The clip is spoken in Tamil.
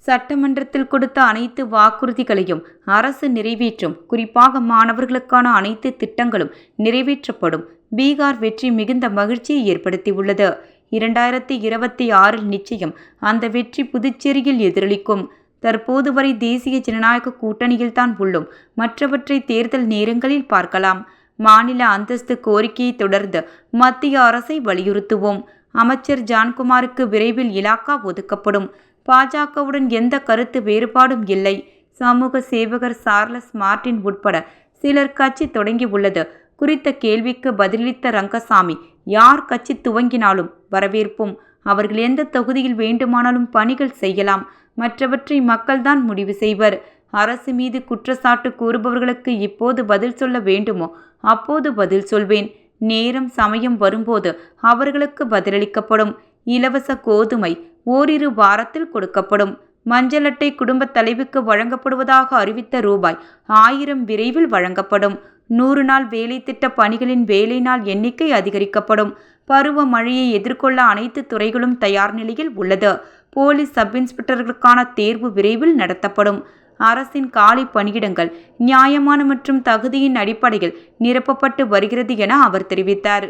சட்டமன்றத்தில் கொடுத்த அனைத்து வாக்குறுதிகளையும் அரசு நிறைவேற்றும். குறிப்பாக மாணவர்களுக்கான அனைத்து திட்டங்களும் நிறைவேற்றப்படும். பீகார் வெற்றி மிகுந்த மகிழ்ச்சியை ஏற்படுத்தியுள்ளது. 2026 நிச்சயம் அந்த வெற்றி புதுச்சேரியில் எதிரொலிக்கும். தற்போது வரை தேசிய ஜனநாயக கூட்டணியில்தான் உள்ளோம். மற்றவற்றை தேர்தல் நேரங்களில் பார்க்கலாம். மாநில அந்தஸ்து கோரிக்கையை தொடர்ந்து மத்திய அரசை வலியுறுத்துவோம். அமைச்சர் ஜான்குமாருக்கு விரைவில் இலாக்கா ஒதுக்கப்படும். பாஜகவுடன் எந்த கருத்து வேறுபாடும் இல்லை. சமூக சேவகர் சார்லஸ் மார்டின் உட்பட சிலர் கட்சி தொடங்கியுள்ளது குறித்த கேள்விக்கு பதிலளித்த ரங்கசாமி, யார் கட்சி துவங்கினாலும் வரவேற்போம். அவர்கள் எந்த தொகுதியில் வேண்டுமானாலும் பணிகள் செய்யலாம். மற்றவற்றை மக்கள்தான் முடிவு செய்வர். அரசு மீது குற்றச்சாட்டு கூறுபவர்களுக்கு இப்போது பதில் சொல்ல வேண்டுமோ அப்போது பதில் சொல்வேன். நேரம் சமயம் வரும்போது அவர்களுக்கு பதிலளிக்கப்படும். இலவச கோதுமை ஓரிரு வாரத்தில் கொடுக்கப்படும். மஞ்சள் அட்டை குடும்ப தலைவிக்கு வழங்கப்படுவதாக அறிவித்த ரூபாய் 1000 விரைவில் வழங்கப்படும். 100 நாள் வேலை திட்ட பணிகளின் வேலை நாள் எண்ணிக்கை அதிகரிக்கப்படும். பருவ மழையை எதிர்கொள்ள அனைத்து துறைகளும் தயார் நிலையில் உள்ளது. போலீஸ் சப் இன்ஸ்பெக்டர்களுக்கான தேர்வு விரைவில் நடத்தப்படும். அரசின் காலி பணியிடங்கள் நியாயமான மற்றும் தகுதியின் அடிப்படையில் நிரப்பப்பட்டு வருகிறது என அவர் தெரிவித்தார்.